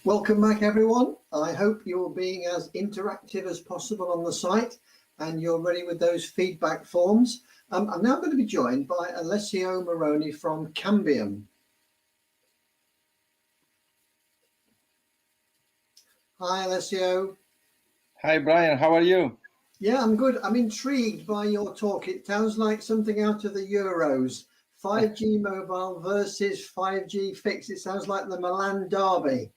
Welcome back, everyone. I hope you're being as interactive as possible on the site and you're ready with those feedback forms. I'm now going to be joined by Alessio Moroni from Cambium. Hi, Alessio. Hi, Brian. How are you? Yeah, I'm good. I'm intrigued by your talk. It sounds like something out of the Euros. 5G mobile versus 5G fixed. It sounds like the Milan derby.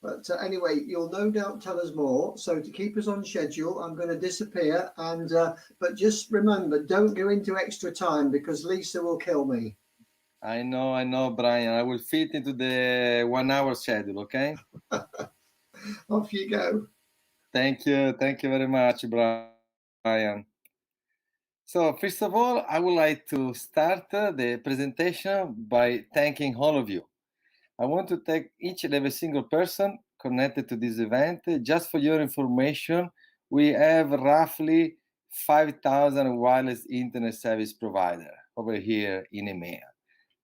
But anyway, you'll no doubt tell us more. So to keep us on schedule, I'm going to disappear. And but just remember, don't go into extra time because Lisa will kill me. I know, Brian. I will fit into the 1 hour schedule, okay? Off you go. Thank you very much, Brian. So first of all, I would like to start the presentation by thanking all of you. I want to thank each and every single person connected to this event. Just for your information, we have roughly 5,000 wireless internet service provider over here in EMEA.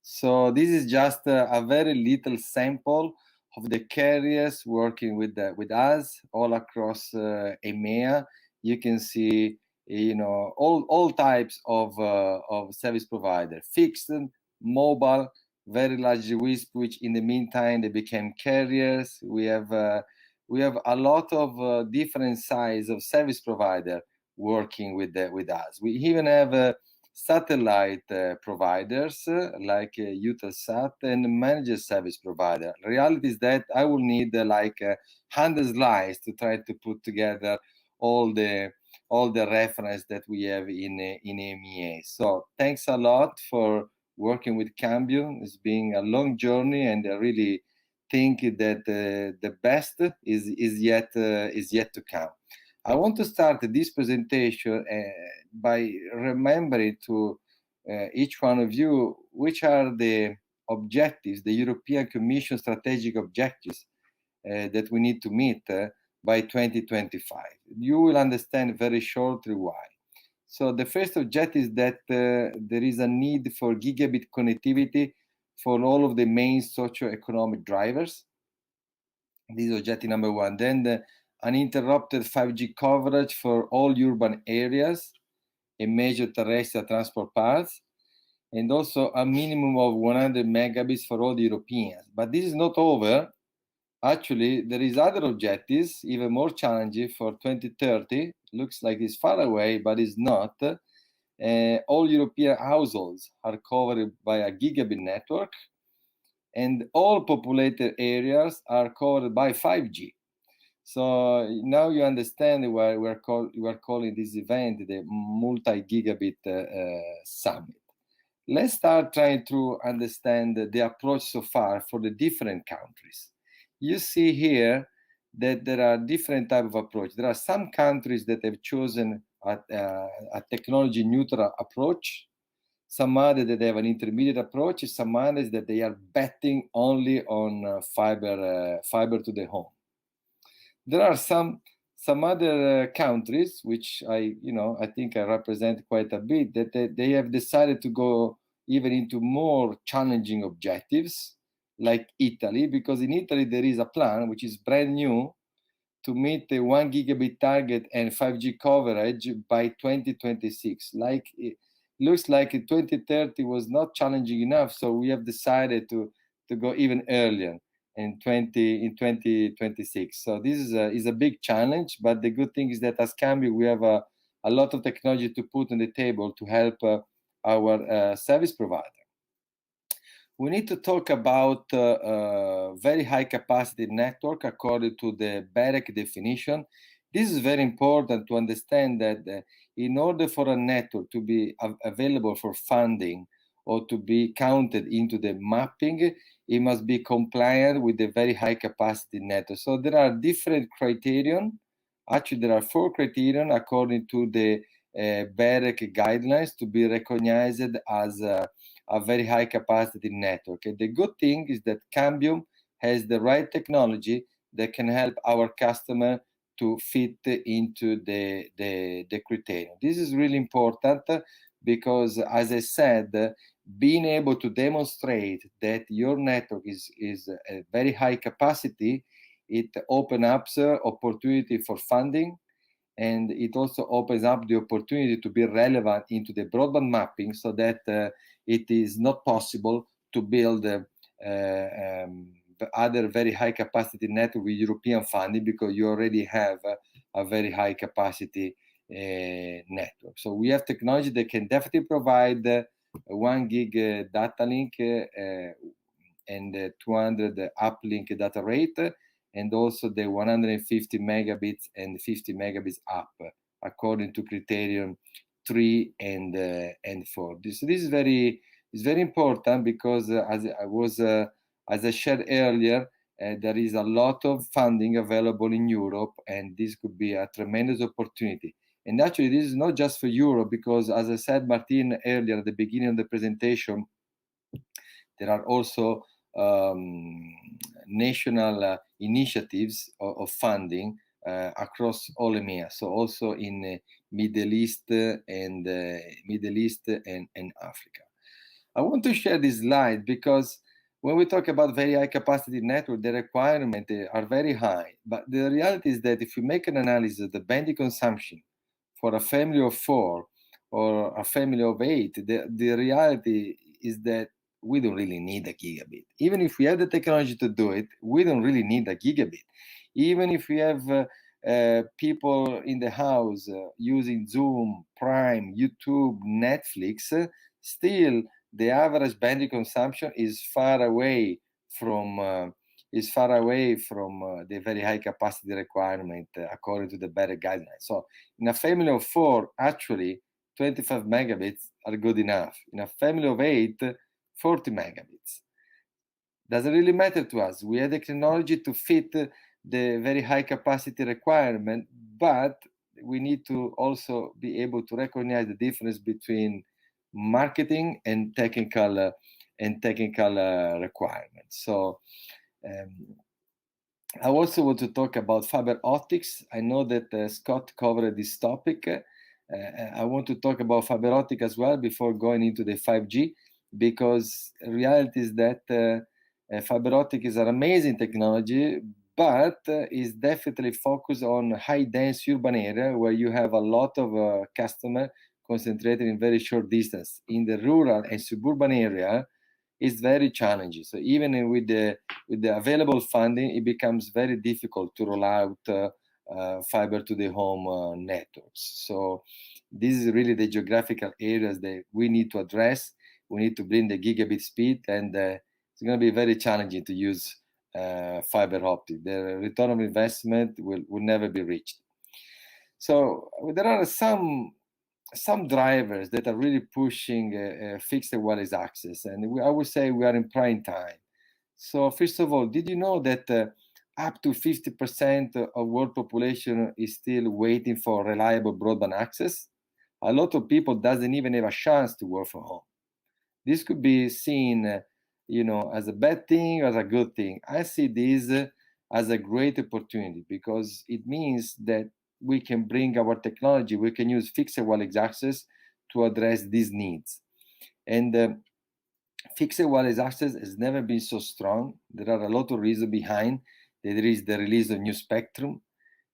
So this is just a very little sample of the carriers working with us all across EMEA. You can see, all types of service provider, fixed, mobile, very large WISP, which in the meantime they became carriers. We have a lot of different size of service provider working with us. We even have satellite providers like Eutelsat and managed service provider. Reality is that I will need 100 slides to try to put together all the reference that we have in EMEA. So thanks a lot for working with Cambium. It's been a long journey, and I really think that the best is yet to come. I want to start this presentation by remembering to each one of you which are the objectives, the European Commission strategic objectives that we need to meet by 2025. You will understand very shortly why. So the first objective is that there is a need for gigabit connectivity for all of the main socio-economic drivers. This is objective number one. Then the uninterrupted 5G coverage for all urban areas and major terrestrial transport paths, and also a minimum of 100 megabits for all the Europeans. But this is not over. Actually, there is other objectives, even more challenging for 2030. Looks like it's far away, but it's not. All European households are covered by a gigabit network, and all populated areas are covered by 5G. So now you understand why we are calling this event the multi-gigabit summit. Let's start trying to understand the approach so far for the different countries. You see here that there are different types of approach. There are some countries that have chosen a technology neutral approach, some others that have an intermediate approach, some others that they are betting only on fiber to the home. There are some other countries which I think I represent quite a bit, that they have decided to go even into more challenging objectives, like Italy, because in Italy there is a plan which is brand new to meet the 1 gigabit target and 5G coverage by 2026. It looks like 2030 was not challenging enough, so we have decided to go even earlier in 2026. So this is a big challenge, but the good thing is that as Cambium we have a lot of technology to put on the table to help our service provider. We need to talk about very high capacity network according to the Bereg definition. This is very important to understand that in order for a network to be available for funding or to be counted into the mapping, it must be compliant with the very high capacity network. So there are different criterion. Actually, there are 4 criterion according to the Bereg guidelines to be recognized as a very high capacity network. And the good thing is that Cambium has the right technology that can help our customer to fit into the criterion. This is really important because, as I said, being able to demonstrate that your network is a very high capacity, it opens up opportunity for funding, and it also opens up the opportunity to be relevant into the broadband mapping, so that it is not possible to build other very high capacity network with European funding, because you already have a very high capacity network. So we have technology that can definitely provide 1 gig data link and 200 uplink data rate, and also the 150 megabits and 50 megabits up, according to criterion 3 and 4. This is very important, because as I shared earlier, there is a lot of funding available in Europe, and this could be a tremendous opportunity. And actually, this is not just for Europe, because as I said, Martin, earlier at the beginning of the presentation, there are also national initiatives of funding across all EMEA, so also in Middle East and Africa. I want to share this slide because when we talk about very high capacity network, the requirements are very high. But the reality is that if you make an analysis of the bandwidth consumption for a family of 4 or a family of 8, the reality is that we don't really need a gigabit. Even if we have the technology to do it, we don't really need a gigabit. Even if we have people in the house using Zoom, Prime, YouTube, Netflix, still the average bandwidth consumption is far away from the very high capacity requirement according to the Bereg guidelines. So in a family of 4, actually 25 megabits are good enough. In a family of 8, 40 megabits. Doesn't really matter to us. We have the technology to fit the very high capacity requirement, but we need to also be able to recognize the difference between marketing and technical requirements. So I also want to talk about fiber optics. I know that Scott covered this topic. I want to talk about fiber optic as well before going into the 5G, because the reality is that fiber optic is an amazing technology, but is definitely focused on high dense urban area where you have a lot of customers concentrated in very short distance. In the rural and suburban area, it's very challenging. So even with the available funding, it becomes very difficult to roll out fiber to the home networks. So this is really the geographical areas that we need to address. We need to bring the gigabit speed, and it's going to be very challenging to use fiber optic. The return of investment will never be reached. So there are some drivers that are really pushing fixed wireless access, and I would say we are in prime time. So first of all, did you know that up to 50% of world population is still waiting for reliable broadband access? A lot of people doesn't even have a chance to work from home. This could be seen, as a bad thing or as a good thing. I see this as a great opportunity, because it means that we can bring our technology, we can use fixed wireless access to address these needs. And fixed wireless access has never been so strong. There are a lot of reasons behind. There is the release of new spectrum.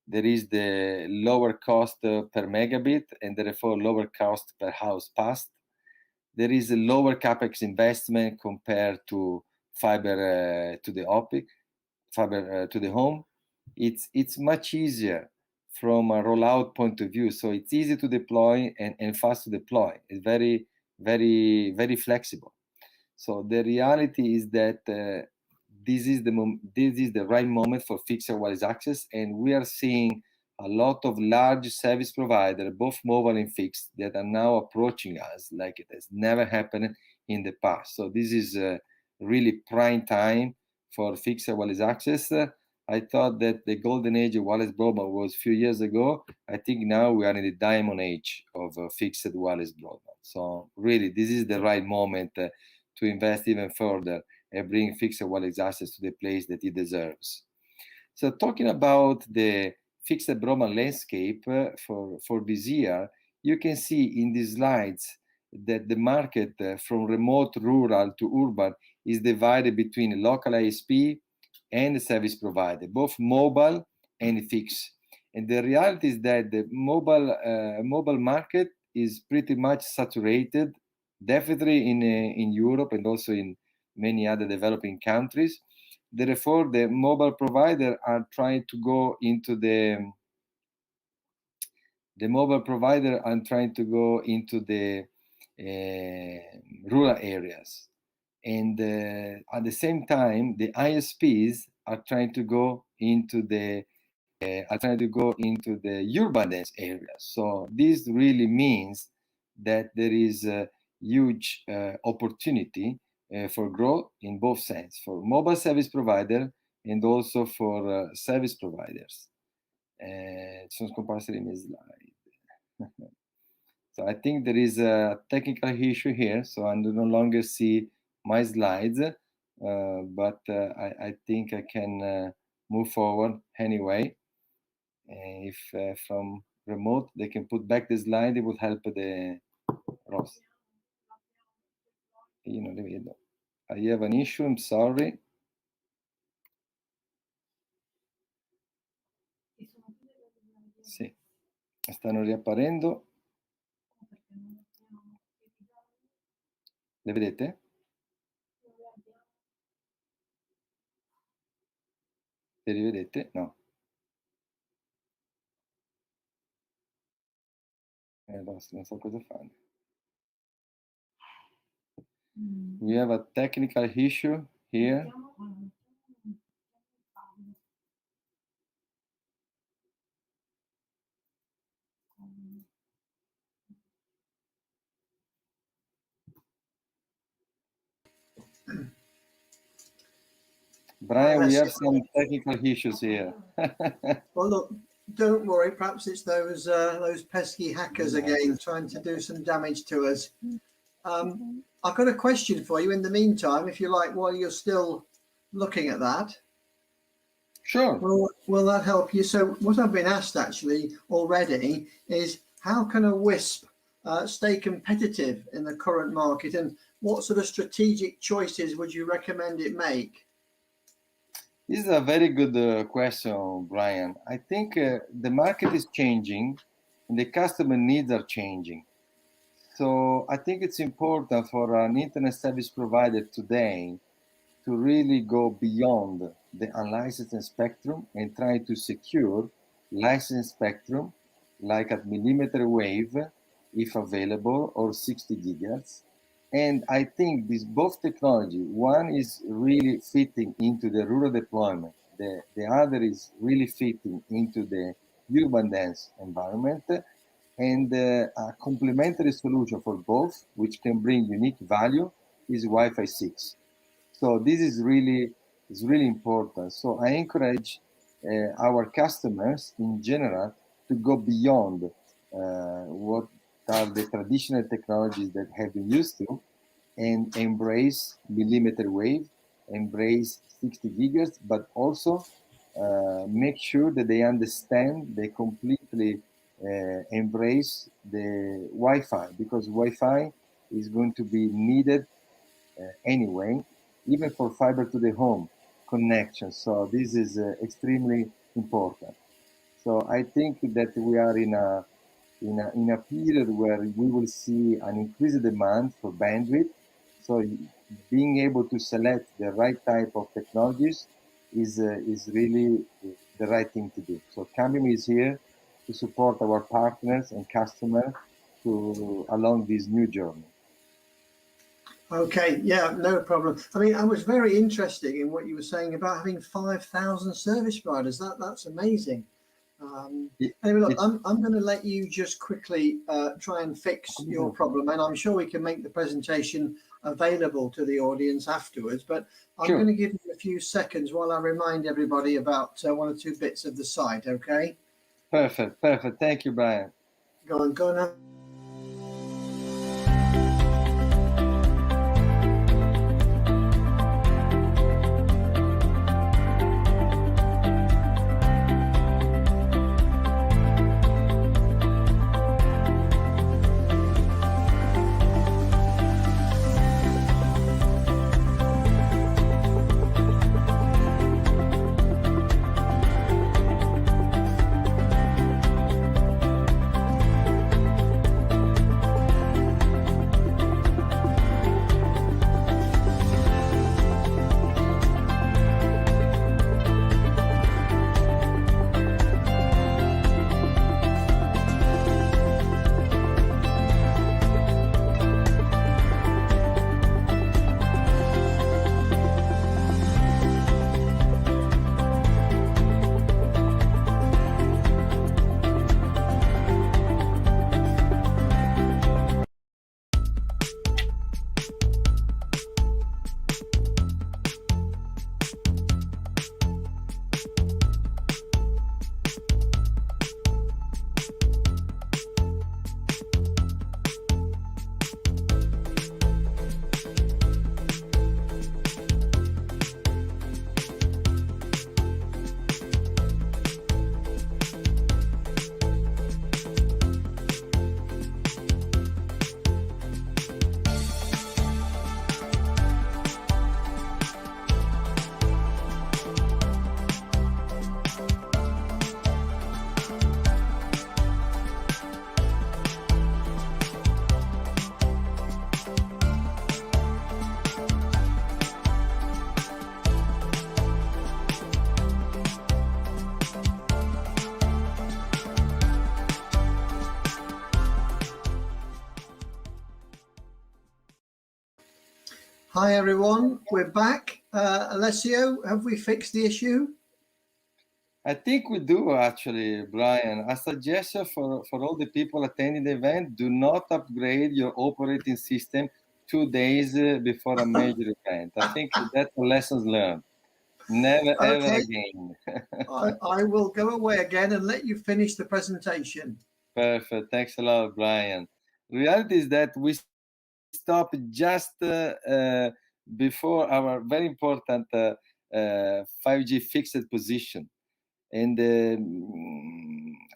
There is the lower cost per megabit, and therefore lower cost per house passed. There is a lower capex investment compared to fiber to the optic, fiber to the home. It's much easier from a rollout point of view. So it's easy to deploy and fast to deploy. It's very, very, very flexible. So the reality is that this is the right moment for fixed wireless access, and we are seeing a lot of large service providers, both mobile and fixed, that are now approaching us like it has never happened in the past. So this is really prime time for fixed wireless access. I thought that the golden age of wireless broadband was a few years ago. I think now we are in the diamond age of fixed wireless broadband. So really, this is the right moment to invest even further and bring fixed wireless access to the place that it deserves. So talking about the fixed broadband landscape for this year, you can see in these slides that the market from remote rural to urban is divided between a local ISP and a service provider, both mobile and fixed. And the reality is that the mobile market is pretty much saturated, definitely in Europe and also in many other developing countries. Therefore, the mobile provider are trying to go into the rural areas, and at the same time, the ISPs are trying to go into the urban dense areas. So this really means that there is a huge opportunity for growth in both sense, for mobile service provider and also for service providers. Sono scomparse le mie slide. So I think there is a technical issue here, so I no longer see my slides, but I think I can move forward anyway. If from remote they can put back the slide, it would help the Ross. Io non le vedo. I have an issue, I'm sorry. Sì, stanno riapparendo. Le vedete? Le rivedete? No. Non so cosa fare. We have a technical issue here. Brian, we have some technical issues here. Well, look, don't worry. Perhaps it's those pesky hackers again trying to do some damage to us. I've got a question for you in the meantime, if you like, while you're still looking at that. Sure. Will that help you? So what I've been asked actually already is, how can a WISP stay competitive in the current market, and what sort of strategic choices would you recommend it make? This is a very good question, Brian. I think the market is changing and the customer needs are changing. So I think it's important for an internet service provider today to really go beyond the unlicensed spectrum and try to secure licensed spectrum, like at millimeter wave, if available, or 60 gigahertz. And I think these both technology, one is really fitting into the rural deployment. The other is really fitting into the urban dense environment, and a complementary solution for both, which can bring unique value, is Wi-Fi 6. So this is really important. So I encourage our customers in general to go beyond what are the traditional technologies that have been used to, and embrace millimeter wave, embrace 60 gigahertz, but also make sure that they understand, they completely embrace the Wi-Fi, because Wi-Fi is going to be needed anyway, even for fiber to the home connection. So this is extremely important. So I think that we are in a period where we will see an increased demand for bandwidth. So being able to select the right type of technologies is really the right thing to do. So Cambium is here to support our partners and customers along this new journey. Okay, yeah, no problem. I mean, I was very interested in what you were saying about having 5,000 service providers. That's amazing. Anyway, look, I'm going to let you just quickly try and fix your problem, and I'm sure we can make the presentation available to the audience afterwards, but I'm going to give you a few seconds while I remind everybody about one or two bits of the site, okay? Perfect. Thank you, Brian. Go on now. Hi everyone, we're back. Alessio, have we fixed the issue? I think we do actually, Brian. A suggestion for all the people attending the event: do not upgrade your operating system 2 days before a major event. I think that's a lessons learned. Never ever Okay, again. I will go away again and let you finish the presentation. Perfect. Thanks a lot, Brian. Reality is that we stopped just before our very important 5G fixed position. And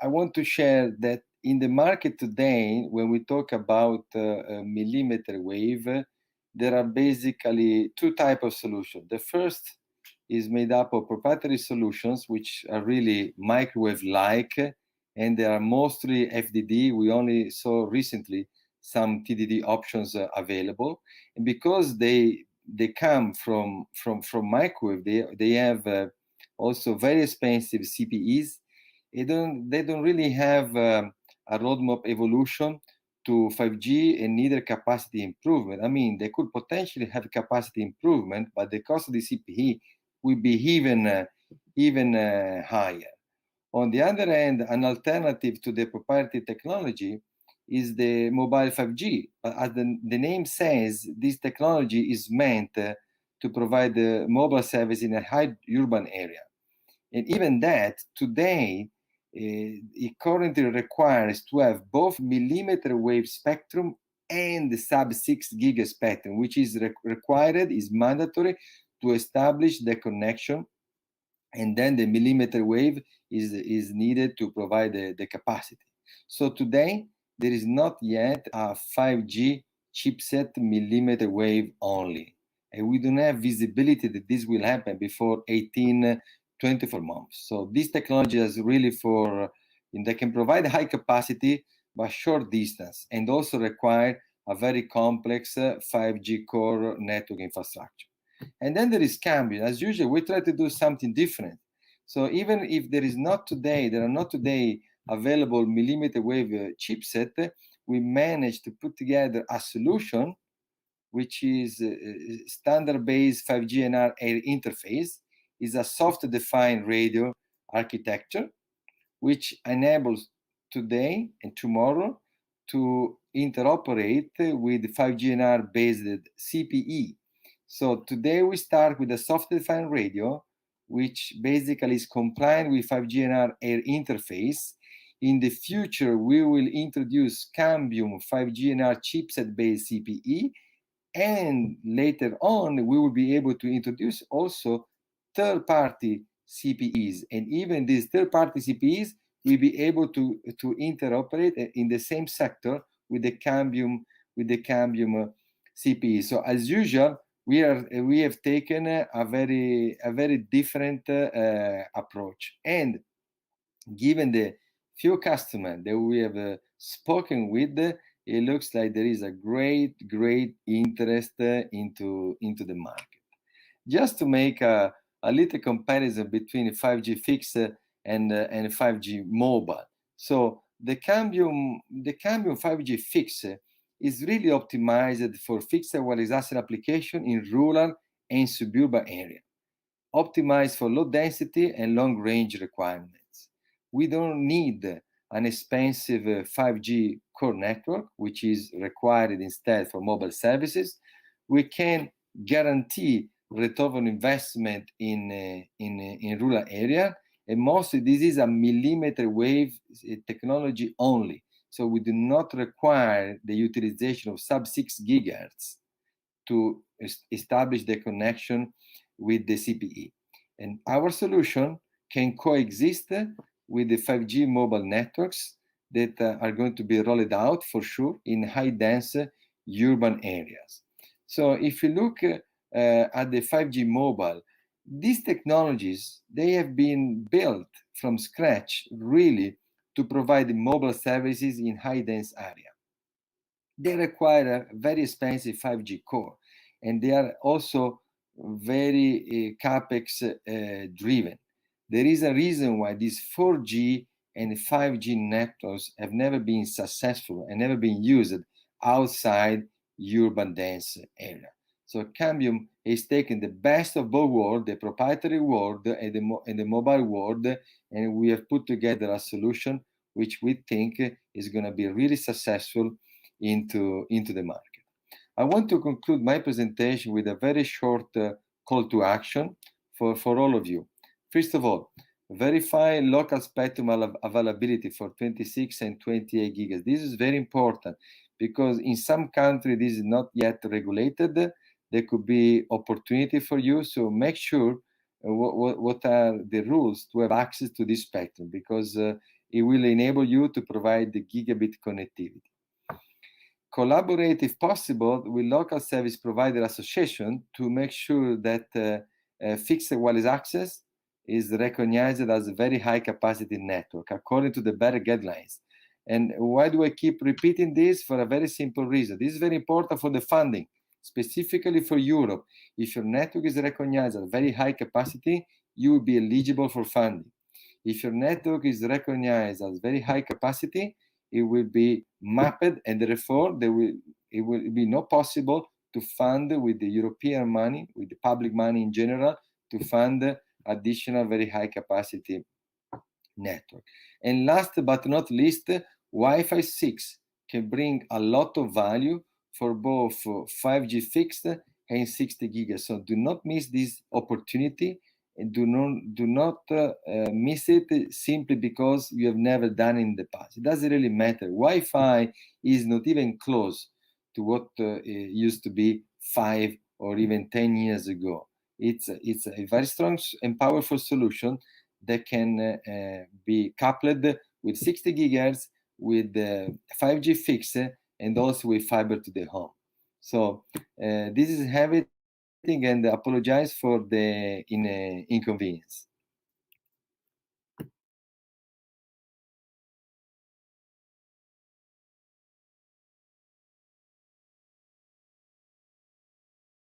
I want to share that in the market today, when we talk about millimeter wave, there are basically two types of solutions. The first is made up of proprietary solutions, which are really microwave-like, and they are mostly FDD. We only saw recently some TDD options available, and because they come from microwave, they have also very expensive CPEs. They don't really have a roadmap evolution to 5G and neither capacity improvement. I mean, they could potentially have capacity improvement, but the cost of the CPE will be even higher. On the other hand, an alternative to the proprietary technology is the mobile 5G. As the name says, this technology is meant to provide mobile service in a high urban area. And even that, today, it currently requires to have both millimeter wave spectrum and the sub-6 giga spectrum, which is required, is mandatory to establish the connection. And then the millimeter wave is needed to provide the capacity. So today, there is not yet a 5G chipset millimeter wave only. And we don't have visibility that this will happen before 24 months. So this technology is really they can provide high capacity, but short distance, and also require a very complex 5G core network infrastructure. And then there is Cambium. As usual, we try to do something different. So even if there are not today available millimeter wave chipset, we managed to put together a solution which is standard-based 5G NR air interface, is a software-defined radio architecture, which enables today and tomorrow to interoperate with 5G NR based CPE. So today we start with a software-defined radio, which basically is compliant with 5G NR air interface. In the future, we will introduce Cambium 5G NR chipset-based CPE, and later on, we will be able to introduce also third-party CPEs. And even these third-party CPEs will be able to interoperate in the same sector with the Cambium CPE. So as usual, we have taken a very different approach. And given the few customers that we have spoken with, it looks like there is a great interest into the market. Just to make a little comparison between 5G fixed and 5G mobile. So the Cambium 5G fixed is really optimized for fixed wireless access application in rural and suburban area, optimized for low density and long range requirements. We don't need an expensive 5G core network, which is required instead for mobile services. We can guarantee return on investment in rural area, and mostly this is a millimeter wave technology only. So we do not require the utilization of sub-6 gigahertz to establish the connection with the CPE. And our solution can coexist with the 5G mobile networks that are going to be rolled out for sure in high dense urban areas. So if you look at the 5G mobile, these technologies, they have been built from scratch really to provide mobile services in high dense area. They require a very expensive 5G core, and they are also very capex driven. There is a reason why these 4G and 5G networks have never been successful and never been used outside urban dense area. So Cambium is taking the best of both worlds, the proprietary world and the mobile world, and we have put together a solution which we think is going to be really successful into the market. I want to conclude my presentation with a very short call to action for all of you. First of all, verify local spectrum availability for 26 and 28 gigas. This is very important because in some countries this is not yet regulated. There could be opportunity for you, so make sure what are the rules to have access to this spectrum, because it will enable you to provide the gigabit connectivity. Collaborate, if possible, with local service provider association to make sure that fixed wireless access is recognized as a very high capacity network according to the Bereg guidelines. And why do I keep repeating this? For a very simple reason. This is very important for the funding, specifically for Europe. If your network is recognized as very high capacity, you will be eligible for funding. If your network is recognized as very high capacity, it will be mapped, and therefore it will be not possible to fund with the European money, with the public money in general, to fund additional very high capacity network. And last but not least, Wi-Fi 6 can bring a lot of value for both 5G fixed and 60 gigas. So do not miss this opportunity, and do not miss it simply because you have never done it in the past. It doesn't really matter. Wi-Fi is not even close to what it used to be 5 or even 10 years ago. It's a very strong and powerful solution that can be coupled with 60 gigahertz, with 5G fixed, and also with fiber to the home. So this is everything, and apologize for the inconvenience.